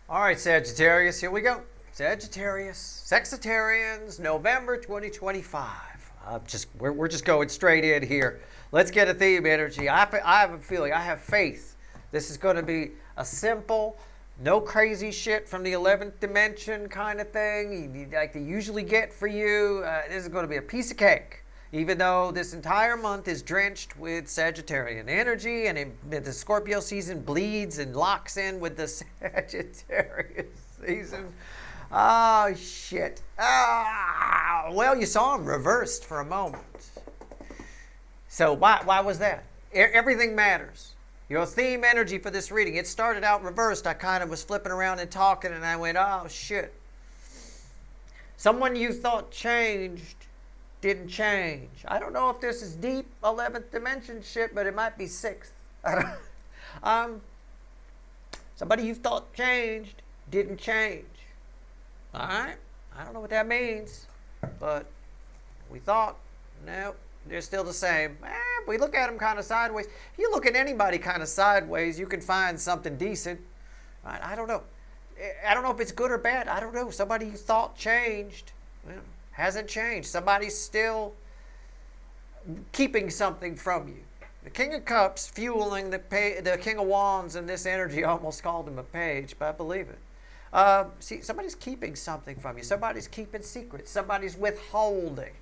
All right, Sagittarius, here we go. Sagittarius, Sexitarians, November 2025. We're just going straight in here. Let's get a theme energy. I have a feeling, I have faith. This is going to be a simple, no crazy shit from the 11th dimension kind of thing like they usually get for you. This is going to be a piece of cake. Even though this entire month is drenched with Sagittarian energy and the Scorpio season bleeds and locks in with the Sagittarius season. Oh, shit. Well, you saw him reversed for a moment. So why was that? Everything matters. Your theme energy for this reading, it started out reversed. I kind of was flipping around and talking, and I went, oh, shit. Someone you thought changed didn't change. I don't know if this is deep 11th dimension shit, but it might be 6th. Somebody you thought changed didn't change. All right? I don't know what that means, but we thought, no, they're still the same. We look at them kind of sideways. If you look at anybody kind of sideways, you can find something decent. Right? I don't know. I don't know if it's good or bad. I don't know. Somebody you thought changed, well, hasn't changed. Somebody's still keeping something from you. The King of Cups fueling the King of Wands, and this energy almost called him a page, but I believe it. See, somebody's keeping something from you. Somebody's keeping secrets. Somebody's withholding.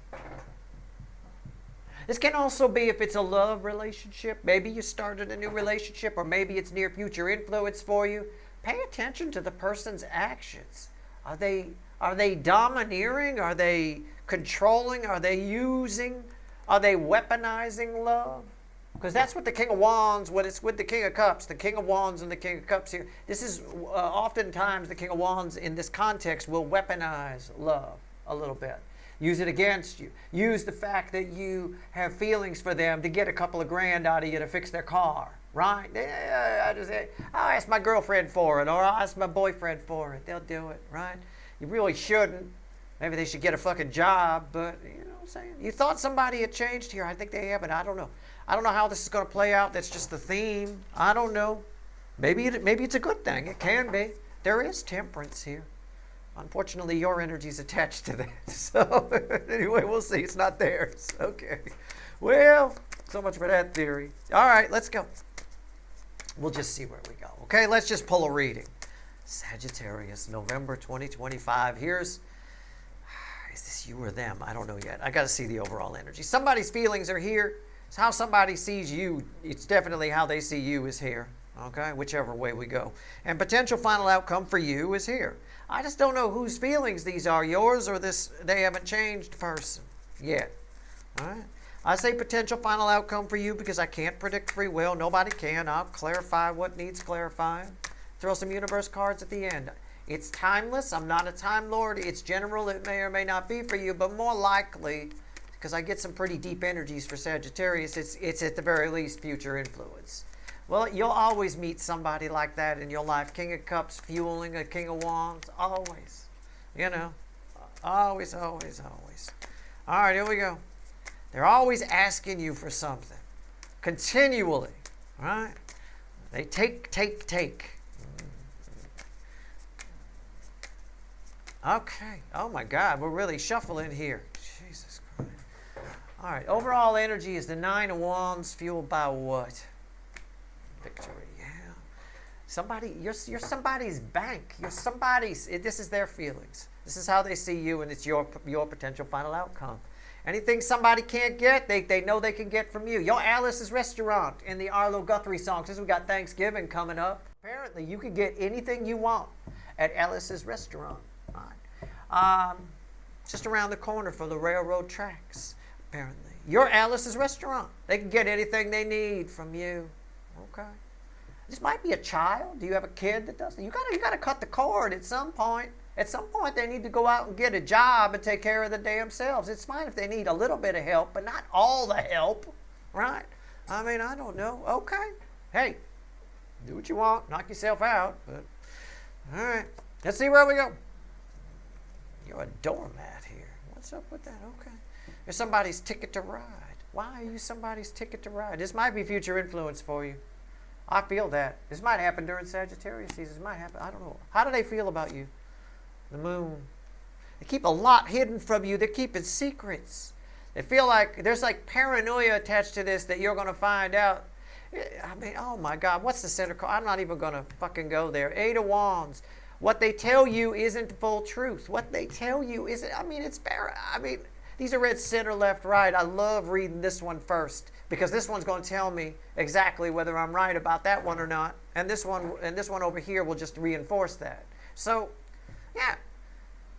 This can also be if it's a love relationship. Maybe you started a new relationship, or maybe it's near future influence for you. Pay attention to the person's actions. Are they domineering? Are they controlling? Are they using? Are they weaponizing love? Because that's what the King of Wands, when it's with the King of Cups, the King of Wands and the King of Cups here, this is oftentimes the King of Wands in this context will weaponize love a little bit. Use it against you. Use the fact that you have feelings for them to get a couple of grand out of you to fix their car. Right? I'll ask my girlfriend for it, or I'll ask my boyfriend for it. They'll do it, right? You really shouldn't. Maybe they should get a fucking job, but you know what I'm saying? You thought somebody had changed here. I think they haven't. I don't know. I don't know how this is going to play out. That's just the theme. I don't know. Maybe it's a good thing. It can be. There is temperance here. Unfortunately, your energy is attached to that. So anyway, we'll see. It's not theirs. Okay. Well, so much for that theory. All right, let's go. We'll just see where we go. Okay, let's just pull a reading. Sagittarius, November 2025. Is this you or them? I don't know yet. I got to see the overall energy. Somebody's feelings are here. It's how somebody sees you. It's definitely how they see you is here. Okay, whichever way we go. And potential final outcome for you is here. I just don't know whose feelings these are, yours or this they haven't changed person yet. All right. I say potential final outcome for you because I can't predict free will. Nobody can. I'll clarify what needs clarifying. Throw some universe cards at the end. It's timeless. I'm not a time lord. It's general. It may or may not be for you, but more likely, because I get some pretty deep energies for Sagittarius, it's at the very least future influence. Well, you'll always meet somebody like that in your life. King of Cups fueling a King of Wands. Always. You know. Always, always, always. All right, here we go. They're always asking you for something. Continually. All right? They take. Okay. Oh, my God. We're really shuffling here. Jesus Christ. All right. Overall energy is the 9 of Wands fueled by what? Victory. Yeah. Somebody, you're somebody's bank. You're somebody's. This is their feelings. This is how they see you, and it's your potential final outcome. Anything somebody can't get, they know they can get from you. Your Alice's Restaurant in the Arlo Guthrie song, since we got Thanksgiving coming up, apparently you can get anything you want at Alice's Restaurant. Right. Just around the corner from the railroad tracks, apparently. Your Alice's Restaurant. They can get anything they need from you. Okay. This might be a child. Do you have a kid that does? You gotta cut the cord at some point. At some point, they need to go out and get a job and take care of the damn selves. It's fine if they need a little bit of help, but not all the help, right? I mean, I don't know. Okay. Hey, do what you want. Knock yourself out. But all right. Let's see where we go. You're a doormat here. What's up with that? Okay. You're somebody's ticket to ride. Why are you somebody's ticket to ride? This might be future influence for you. I feel that. This might happen during Sagittarius season. This might happen. I don't know. How do they feel about you? The moon. They keep a lot hidden from you. They're keeping secrets. They feel like there's like paranoia attached to this that you're going to find out. I mean, oh my God, what's the center card? I'm not even going to fucking go there. Eight of Wands. What they tell you isn't full truth. What they tell you isn't, I mean, it's fair. I mean, these are read center, left, right. I love reading this one first because this one's going to tell me exactly whether I'm right about that one or not. And this one over here will just reinforce that. So, yeah,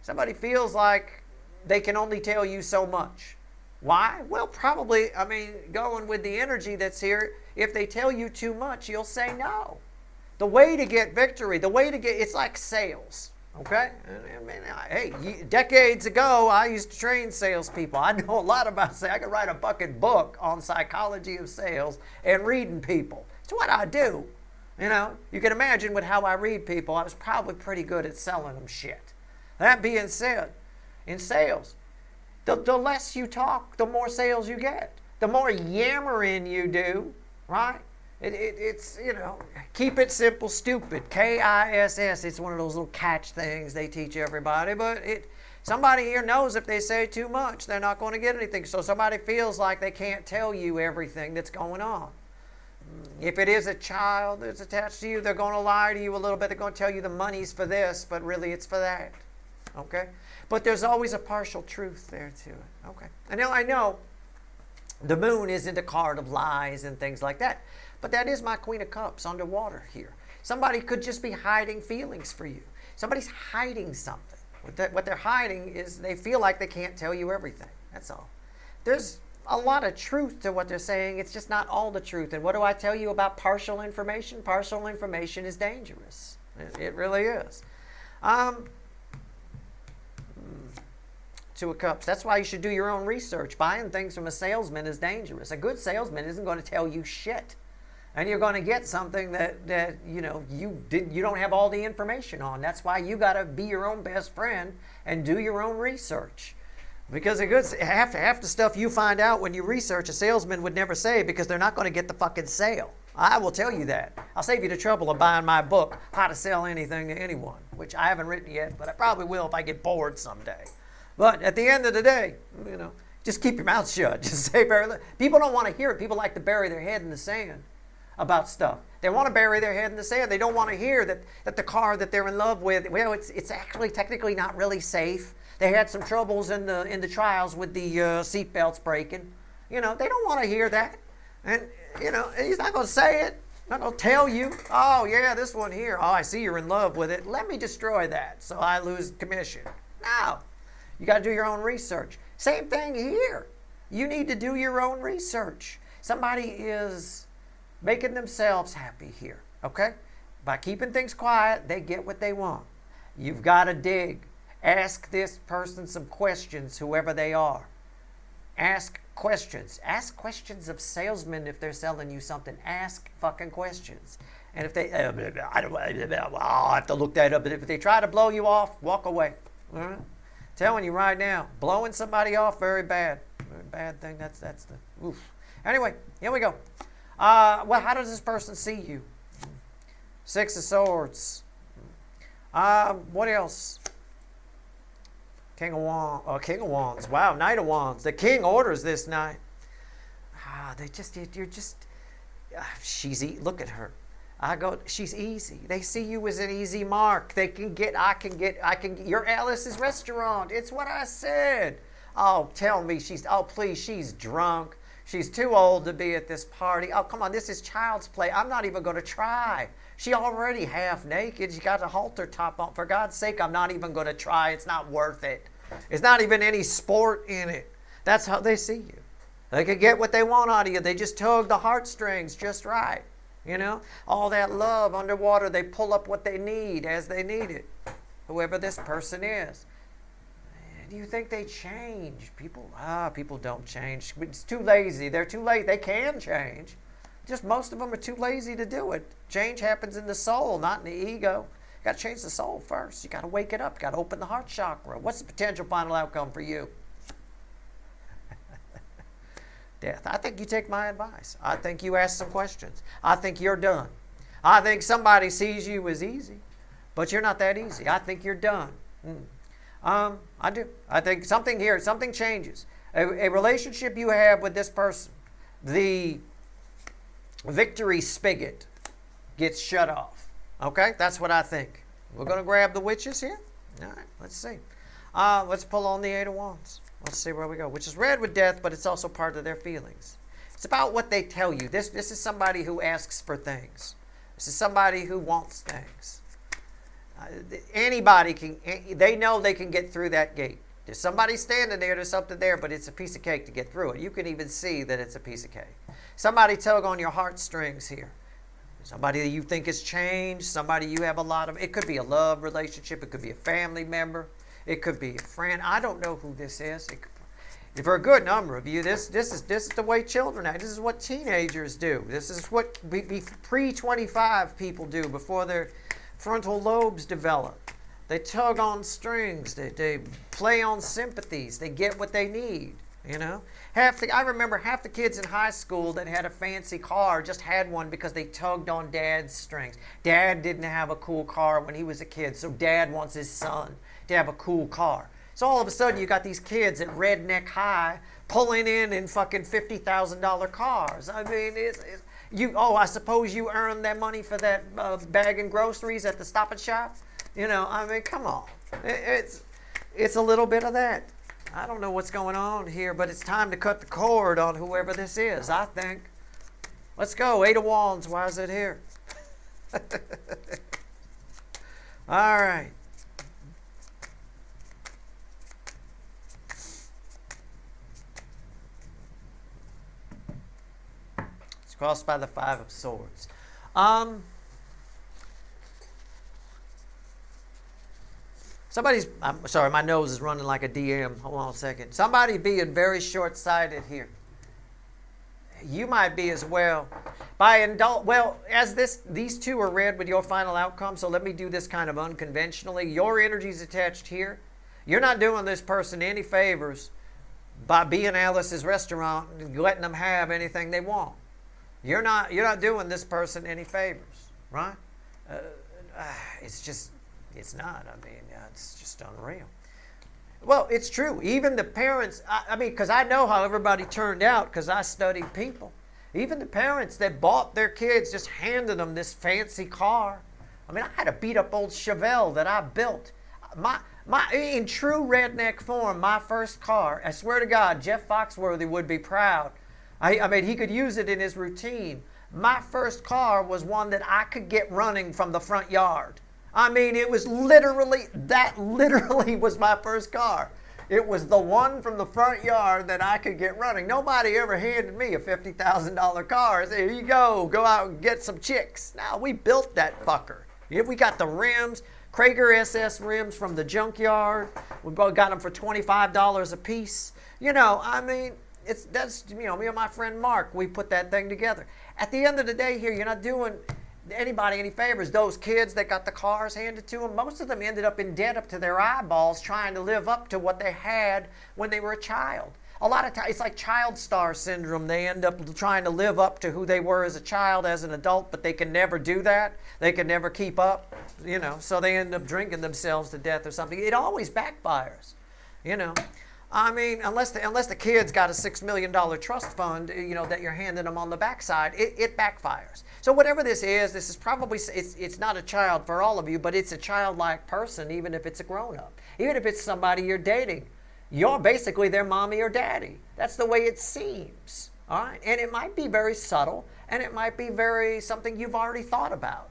somebody feels like they can only tell you so much. Why? Well, probably, I mean, going with the energy that's here, if they tell you too much, you'll say no. The way to get victory, it's like sales, okay? I mean, hey, decades ago, I used to train salespeople. I know a lot about sales. I could write a fucking book on psychology of sales and reading people. It's what I do. You know, you can imagine with how I read people, I was probably pretty good at selling them shit. That being said, in sales, the less you talk, the more sales you get. The more yammering you do, right? It's, you know, keep it simple, stupid. KISS. It's one of those little catch things they teach everybody. But somebody here knows if they say too much, they're not going to get anything. So somebody feels like they can't tell you everything that's going on. If it is a child that's attached to you, they're going to lie to you a little bit. They're going to tell you the money's for this, but really it's for that. Okay? But there's always a partial truth there to it. Okay? And now I know the moon isn't a card of lies and things like that. But that is my Queen of Cups underwater here. Somebody could just be hiding feelings for you. Somebody's hiding something. What they're hiding is they feel like they can't tell you everything. That's all. There's a lot of truth to what they're saying. It's just not all the truth. And what do I tell you about partial information? Partial information is dangerous. It really is. Two of Cups. That's why you should do your own research. Buying things from a salesman is dangerous. A good salesman isn't going to tell you shit. And you're going to get something that you know you don't have all the information on. That's why you got to be your own best friend and do your own research. Because half the stuff you find out when you research, a salesman would never say because they're not going to get the fucking sale. I will tell you that. I'll save you the trouble of buying my book, How to Sell Anything to Anyone, which I haven't written yet, but I probably will if I get bored someday. But at the end of the day, you know, just keep your mouth shut. Just say very little. People don't want to hear it. People like to bury their head in the sand about stuff. They want to bury their head in the sand. They don't want to hear that the car that they're in love with, well, it's actually technically not really safe. They had some troubles in the trials with the seat belts breaking. You know, they don't want to hear that. And, you know, he's not going to say it. Not going to tell you, oh, yeah, this one here. Oh, I see you're in love with it. Let me destroy that so I lose commission. No. You got to do your own research. Same thing here. You need to do your own research. Somebody is making themselves happy here, okay? By keeping things quiet, they get what they want. You've got to dig. Ask this person some questions, whoever they are. Ask questions. Ask questions of salesmen if they're selling you something. Ask fucking questions. And if they, I'll have to look that up. But if they try to blow you off, walk away. All right? Telling you right now, blowing somebody off, very bad. Very bad thing. That's the, oof. Anyway, here we go. Well, how does this person see you? Six of Swords. What else? King of Wands. Wow, Knight of Wands. The king orders this night. She's look at her. She's easy. They see you as an easy mark. Your Alice's restaurant. It's what I said. Oh, tell me please, she's drunk. She's too old to be at this party. Oh, come on, this is child's play. I'm not even going to try. She already half naked. She got a halter top on. For God's sake, I'm not even going to try. It's not worth it. There's not even any sport in it. That's how they see you. They can get what they want out of you. They just tug the heartstrings just right. You know, all that love underwater, they pull up what they need as they need it. Whoever this person is. Do you think they change? People don't change. It's too lazy. They're too lazy. They can change. Just most of them are too lazy to do it. Change happens in the soul, not in the ego. You got to change the soul first. You got to wake it up. You got to open the heart chakra. What's the potential final outcome for you? death. I think you take my advice. I think you ask some questions. I think you're done. I think somebody sees you as easy, but you're not that easy. I think you're done. I do. I think something here, something changes. A relationship you have with this person, the victory spigot gets shut off. Okay? That's what I think. We're going to grab the witches here. All right, let's see. Let's pull on the Eight of Wands. Let's see where we go. Which is red with death, but it's also part of their feelings. It's about what they tell you. This is somebody who asks for things. This is somebody who wants things. Anybody can, they know they can get through that gate. There's somebody standing there, there's something there, but it's a piece of cake to get through it. You can even see that it's a piece of cake. Somebody tug on your heartstrings here. Somebody that you think has changed, somebody you have a lot of, it could be a love relationship, it could be a family member, it could be a friend. I don't know who this is. For a good number of you, this is the way children act. This is what teenagers do. This is what pre-25 people do before their frontal lobes develop. They tug on strings. They play on sympathies. They get what they need. You know, I remember half the kids in high school that had a fancy car just had one because they tugged on Dad's strings. Dad didn't have a cool car when he was a kid, so Dad wants his son to have a cool car. So all of a sudden you got these kids at Redneck High pulling in fucking $50,000 cars. I mean, I suppose you earned that money for that bag of groceries at the Stop and Shop. You know, I mean, come on. It's a little bit of that. I don't know what's going on here, but it's time to cut the cord on whoever this is, I think. Let's go. Eight of Wands. Why is it here? All right. It's crossed by the Five of Swords. I'm sorry, my nose is running like a DM. Hold on a second. Somebody being very short-sighted here. You might be as well. These two are red with your final outcome, so let me do this kind of unconventionally. Your energy's attached here. You're not doing this person any favors by being Alice's restaurant and letting them have anything they want. You're not doing this person any favors, right? It's not. I mean, it's just unreal. Well, it's true. Even the parents, because I know how everybody turned out because I studied people. Even the parents that bought their kids just handed them this fancy car. I mean, I had a beat up old Chevelle that I built. In true redneck form, my first car, I swear to God, Jeff Foxworthy would be proud. I mean, he could use it in his routine. My first car was one that I could get running from the front yard. I mean, it was literally was my first car. It was the one from the front yard that I could get running. Nobody ever handed me a $50,000 car and said, here you go out and get some chicks. No, we built that fucker. We got the rims, Krager SS rims from the junkyard. We both got them for $25 a piece. You know, I mean, me and my friend Mark, we put that thing together. At the end of the day here, you're not doing anybody any favors. Those kids that got the cars handed to them, most of them ended up in debt up to their eyeballs trying to live up to what they had when they were a child. A lot of times, it's like child star syndrome. They end up trying to live up to who they were as a child, as an adult, but they can never do that. They can never keep up, so they end up drinking themselves to death or something. It always backfires, I mean, unless the kid's got a $6 million trust fund, that you're handing them on the backside, it backfires. So whatever this is probably, it's not a child for all of you, but it's a childlike person, even if it's a grown-up. Even if it's somebody you're dating. You're basically their mommy or daddy. That's the way it seems. All right? And it might be very subtle, and it might be very something you've already thought about.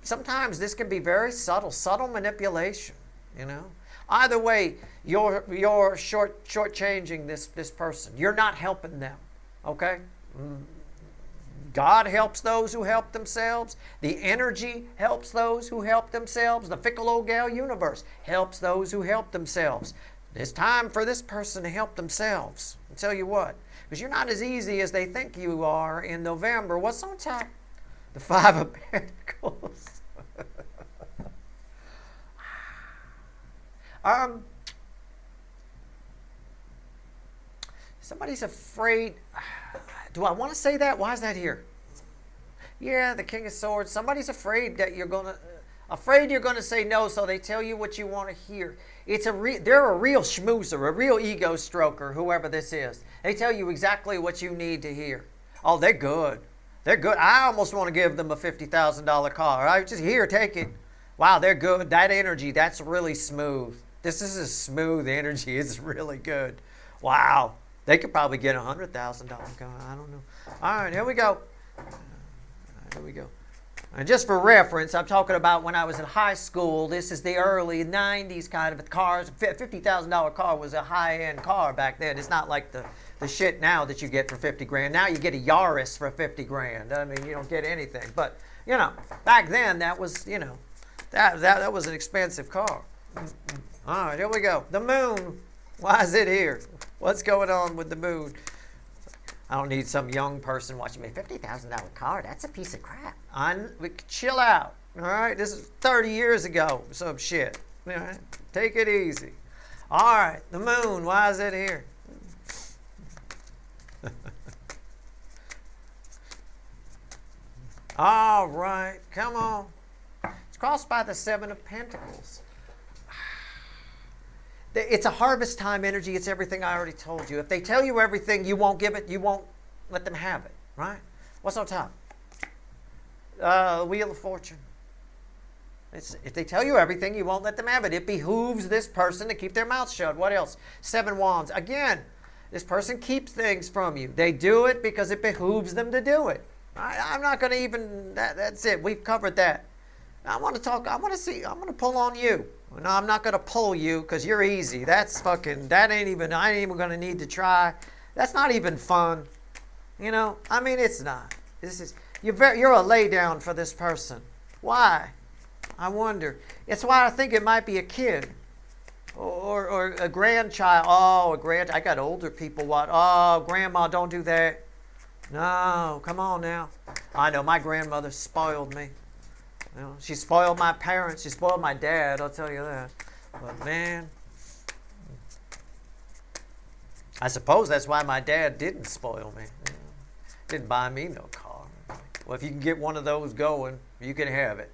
Sometimes this can be very subtle manipulation, Either way, you're shortchanging this person. You're not helping them, okay? God helps those who help themselves. The energy helps those who help themselves. The fickle old gal universe helps those who help themselves. It's time for this person to help themselves. I'll tell you what, because you're not as easy as they think you are in November. What's on top? The Five of Pentacles. Somebody's afraid. Do I want to say that? Why is that here? Yeah, the King of Swords. Somebody's afraid that you're gonna say no, so they tell you what you want to hear. They're a real schmoozer, a real ego stroker, whoever this is. They tell you exactly what you need to hear. Oh, they're good. They're good. I almost want to give them a $50,000 car. I just here, take it. Wow, they're good. That energy, that's really smooth. This is a smooth energy. It's really good. Wow. They could probably get a $100,000 car. I don't know. All right, here we go. Here we go. And just for reference, I'm talking about when I was in high school. This is the early 90s kind of cars. $50,000 car was a high-end car back then. It's not like the shit now that you get for 50 grand. Now you get a Yaris for 50 grand. I mean, you don't get anything. But, you know, back then that was, you know, that was an expensive car. All right, here we go. The moon. Why is it here? What's going on with the moon? I don't need some young person watching me. $50,000 car, that's a piece of crap. Chill out. All right, this is 30 years ago, some shit. All right, take it easy. All right, the moon, why is it here? All right, come on. It's crossed by the Seven of Pentacles. It's a harvest time energy. It's everything I already told you. If they tell you everything, you won't give it. You won't let them have it, right? What's on top? Wheel of Fortune. If they tell you everything, you won't let them have it. It behooves this person to keep their mouth shut. What else? Seven Wands. Again, this person keeps things from you. They do it because it behooves them to do it. I'm not going to even, that's it. We've covered that. I want to talk, I'm going to pull on you. No, I'm not going to pull you because you're easy. I ain't even going to need to try. That's not even fun. You know, I mean, it's not. You're a lay down for this person. Why? I wonder. It's why I think it might be a kid or a grandchild. Oh, I got older people. Oh, grandma, don't do that. No, come on now. I know my grandmother spoiled me. You know, she spoiled my parents. She spoiled my dad, I'll tell you that. But man, I suppose that's why my dad didn't spoil me. You know, didn't buy me no car. Well, if you can get one of those going, you can have it.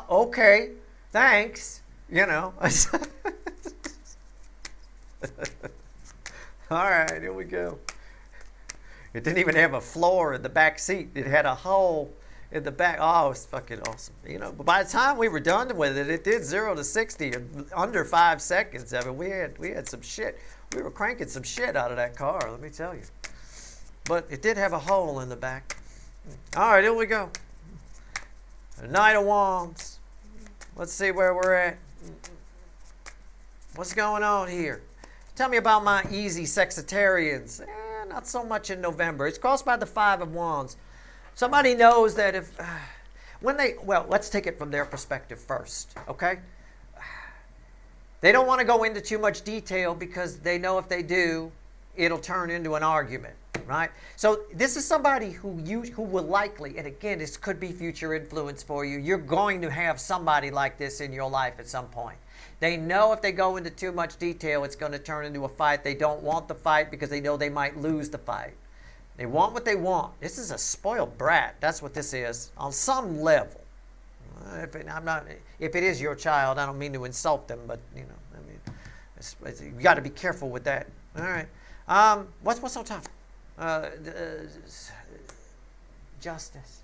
Okay, thanks. You know. All right, here we go. It didn't even have a floor in the back seat. It had a hole in the back. Oh, it's fucking awesome. You know, but by the time we were done with it, it did 0 to 60 in under 5 seconds. I mean, we had some shit. We were cranking some shit out of that car, let me tell you. But it did have a hole in the back. All right, here we go. The Knight of Wands. Let's see where we're at. What's going on here? Tell me about my easy Sagittarians. Not so much in November. It's crossed by the Five of Wands. Somebody knows that let's take it from their perspective first, okay? They don't want to go into too much detail because they know if they do, it'll turn into an argument, right? So this is somebody who will likely, and again, this could be future influence for you. You're going to have somebody like this in your life at some point. They know if they go into too much detail, it's going to turn into a fight. They don't want the fight because they know they might lose the fight. They want what they want. This is a spoiled brat. That's what this is on some level. If it is your child, I don't mean to insult them, but you know, I mean, you got to be careful with that. All right. What's on top? Justice.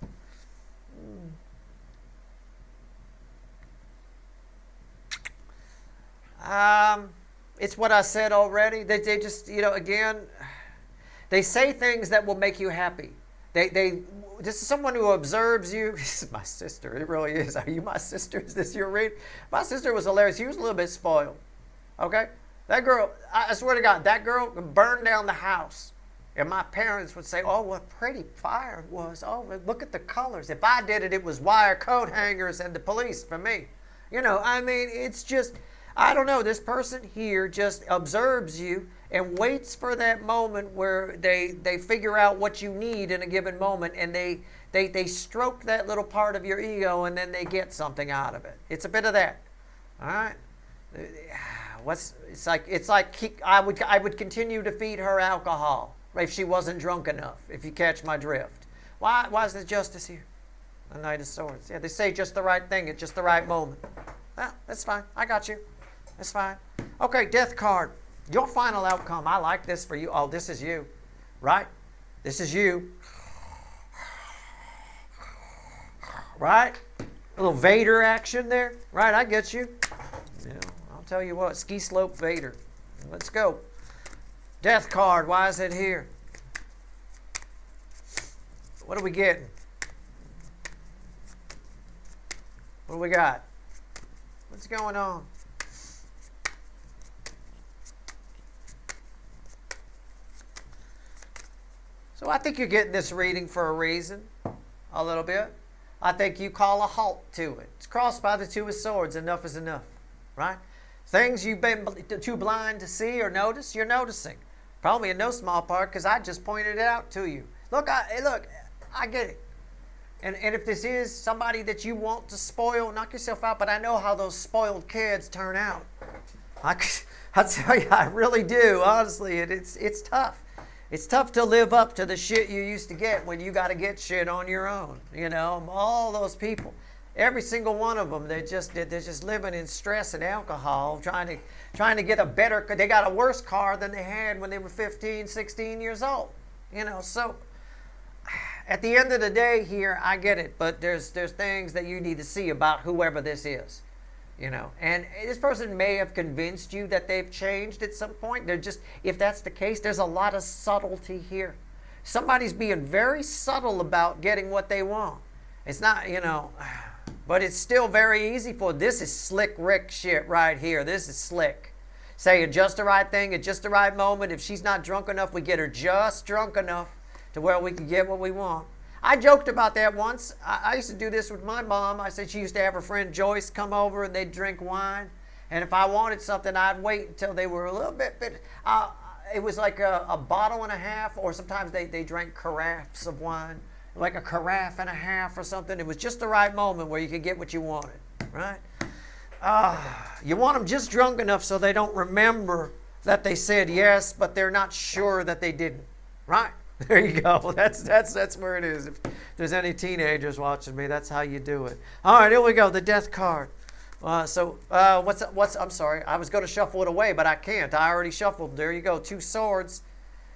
It's what I said already. They just, you know, again, they say things that will make you happy. This is someone who observes you. This is my sister. It really is. Are you my sister? Is this your read? My sister was hilarious. She was a little bit spoiled. Okay? That girl, I swear to God, that girl burned down the house. And my parents would say, oh, what pretty fire it was. Oh, look at the colors. If I did it, it was wire coat hangers and the police for me. You know, I mean, it's just, I don't know. This person here just observes you and waits for that moment where they figure out what you need in a given moment, and they stroke that little part of your ego, and then they get something out of it. It's a bit of that. All right? It's like I would continue to feed her alcohol. if she wasn't drunk enough, if you catch my drift. Why is the Justice here? The Knight of Swords. Yeah, they say just the right thing at just the right moment. Well, that's fine. I got you. That's fine. Okay, Death card. Your final outcome. I like this for you. Oh, this is you. Right? This is you. Right? A little Vader action there. Right, I get you. Yeah, I'll tell you what. Ski slope Vader. Let's go. Death card. Why is it here? What are we getting? What do we got? What's going on? So I think you're getting this reading for a reason, a little bit. I think you call a halt to it. It's crossed by the Two of Swords. Enough is enough, right? Things you've been too blind to see or notice, you're noticing. Probably in no small part because I just pointed it out to you. Look, I get it. And if this is somebody that you want to spoil, knock yourself out. But I know how those spoiled kids turn out. I tell you, I really do. Honestly, it's tough. It's tough to live up to the shit you used to get when you got to get shit on your own. You know, all those people, every single one of them, they're just living in stress and alcohol, trying to get a better. They got a worse car than they had when they were 15, 16 years old. You know, so. At the end of the day here, I get it, but there's things that you need to see about whoever this is, you know. And this person may have convinced you that they've changed at some point. They're just, if that's the case, there's a lot of subtlety here. Somebody's being very subtle about getting what they want. It's not, you know, but it's still very easy for, this is slick Rick shit right here. This is slick. Saying just the right thing at just the right moment. If she's not drunk enough, we get her just drunk enough to where we can get what we want. I joked about that once. I used to do this with my mom. I said she used to have her friend Joyce come over and they'd drink wine. And if I wanted something, I'd wait until they were a little bit it was like a bottle and a half, or sometimes they drank carafes of wine, like a carafe and a half or something. It was just the right moment where you could get what you wanted, right? You want them just drunk enough so they don't remember that they said yes, but they're not sure that they didn't, right? There you go. That's where it is. If there's any teenagers watching me, that's how you do it. All right, here we go. The Death card. What's I'm sorry. I was going to shuffle it away, but I can't. I already shuffled. There you go. 2 swords.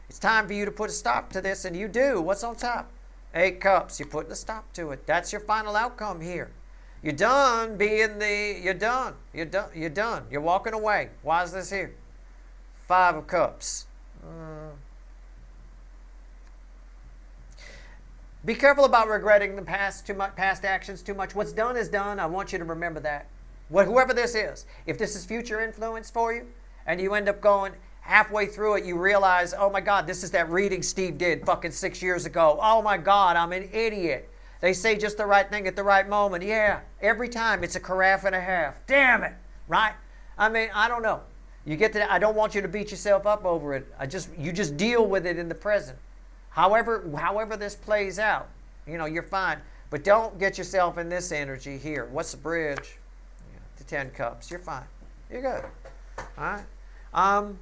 It's time for you to put a stop to this, and you do. What's on top? 8 cups. You're putting a stop to it. That's your final outcome here. You're done being you're done. You're done. You're done. You're walking away. Why is this here? 5 of cups. Be careful about regretting the past actions too much. What's done is done. I want you to remember that. Whoever this is, if this is future influence for you, and you end up going halfway through it, you realize, oh my God, this is that reading Steve did fucking 6 years ago. Oh my God, I'm an idiot. They say just the right thing at the right moment. Yeah, every time it's a carafe and a half. Damn it, right? I mean, I don't know. You get to that. I don't want you to beat yourself up over it. You just deal with it in the present. However this plays out, you know, you're fine. But don't get yourself in this energy here. What's the bridge? Yeah, the 10 cups. You're fine. You're good. All right.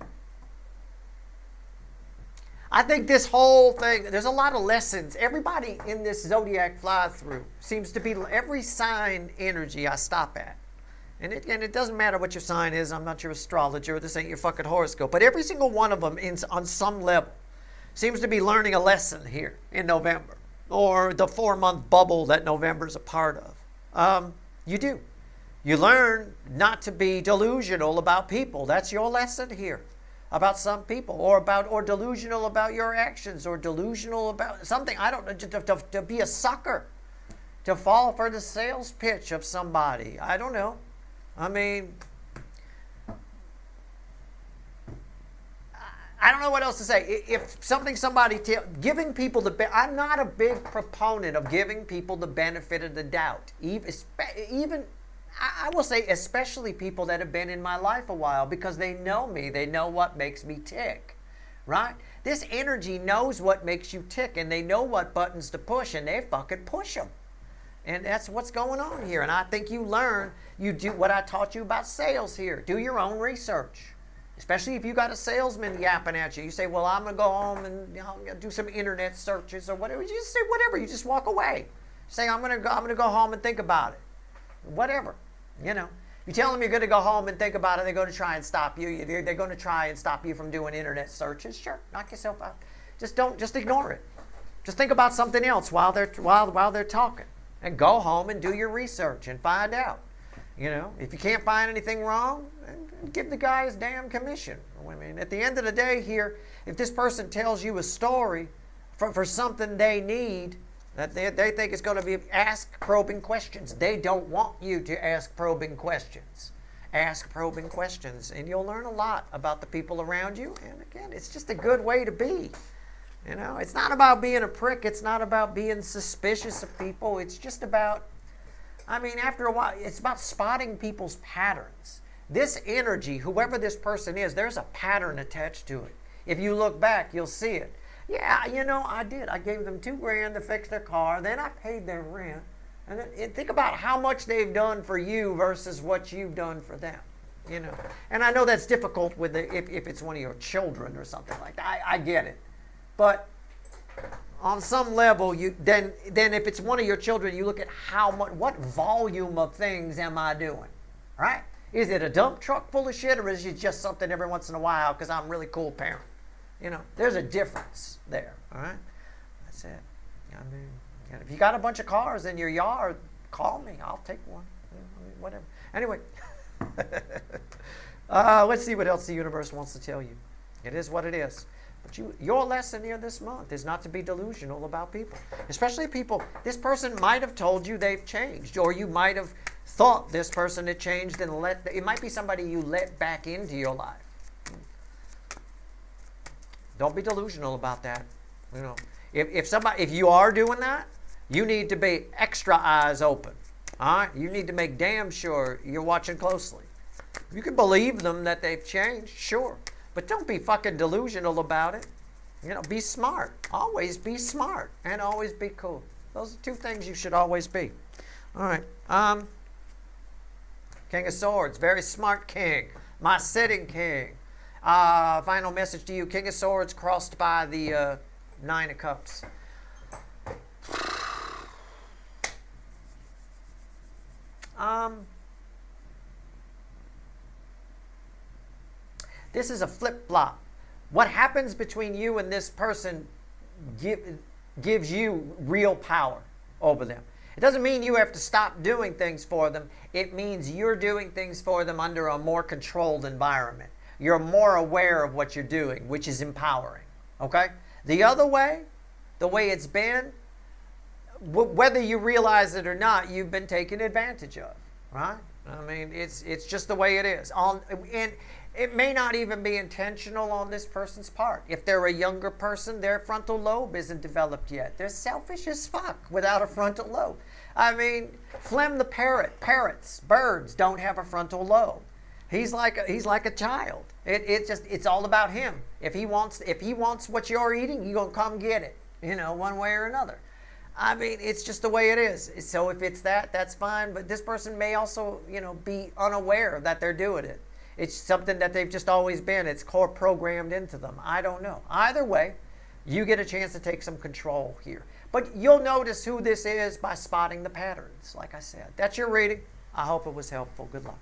I think this whole thing, there's a lot of lessons. Everybody in this zodiac fly-through seems to be, every sign energy I stop at. And it doesn't matter what your sign is. I'm not your astrologer. This ain't your fucking horoscope. But every single one of them on some level seems to be learning a lesson here in November, or the 4-month bubble that November's a part of. You do. You learn not to be delusional about people. That's your lesson here. About some people, or delusional about your actions, or delusional about something. I don't know, to be a sucker, to fall for the sales pitch of somebody. I don't know. I mean, I don't know what else to say. If giving people I'm not a big proponent of giving people the benefit of the doubt. Even, I will say, especially people that have been in my life a while, because they know me. They know what makes me tick, right? This energy knows what makes you tick, and they know what buttons to push, and they fucking push them. And that's what's going on here. And I think you do what I taught you about sales here. Do your own research. Especially if you got a salesman yapping at you. You say, well, I'm going to go home and do some internet searches or whatever. You just say whatever. You just walk away. Say, I'm going to go home and think about it. Whatever. You tell them you're going to go home and think about it. They're going to try and stop you. They're going to try and stop you from doing internet searches. Sure, knock yourself out. Just ignore it. Just think about something else while they're talking. And go home and do your research and find out. If you can't find anything wrong, give the guy his damn commission. I mean, at the end of the day here, if this person tells you a story for something they need, that they think is going to be, ask probing questions. They don't want you to ask probing questions. Ask probing questions, and you'll learn a lot about the people around you. And again, it's just a good way to be. It's not about being a prick. It's not about being suspicious of people. It's just about, after a while, it's about spotting people's patterns. This energy, whoever this person is, there's a pattern attached to it. If you look back, you'll see it. Yeah, I did. I gave them $2,000 to fix their car. Then I paid their rent. And then think about how much they've done for you versus what you've done for them. And I know that's difficult if it's one of your children or something like that. I get it. But on some level, then if it's one of your children, you look at what volume of things am I doing, right? Is it a dump truck full of shit, or is it just something every once in a while because I'm a really cool parent? There's a difference there, all right? That's it. If you got a bunch of cars in your yard, call me. I'll take one. Whatever. Anyway, let's see what else the universe wants to tell you. It is what it is. But your lesson here this month is not to be delusional about people. Especially people, this person might have told you they've changed, or you might have thought this person had changed and it might be somebody you let back into your life. Don't be delusional about that. If you are doing that, you need to be extra eyes open. All right? You need to make damn sure you're watching closely. You can believe them that they've changed, sure. But don't be fucking delusional about it. Be smart. Always be smart. And always be cool. Those are two things you should always be. All right. King of Swords. Very smart king. My sitting king. Final message to you. King of Swords crossed by the Nine of Cups. This is a flip-flop. What happens between you and this person gives you real power over them. It doesn't mean you have to stop doing things for them. It means you're doing things for them under a more controlled environment. You're more aware of what you're doing, which is empowering. Okay? The other way, the way it's been, whether you realize it or not, you've been taken advantage of. Right? It's just the way it is. And it may not even be intentional on this person's part. If they're a younger person, their frontal lobe isn't developed yet. They're selfish as fuck without a frontal lobe. Flem the parrots, birds don't have a frontal lobe. He's like a child. It's all about him. If he wants what you're eating, you're gonna come get it. One way or another. It's just the way it is. So if it's that's fine. But this person may also, be unaware that they're doing it. It's something that they've just always been. It's core programmed into them. I don't know. Either way, you get a chance to take some control here. But you'll notice who this is by spotting the patterns, like I said. That's your reading. I hope it was helpful. Good luck.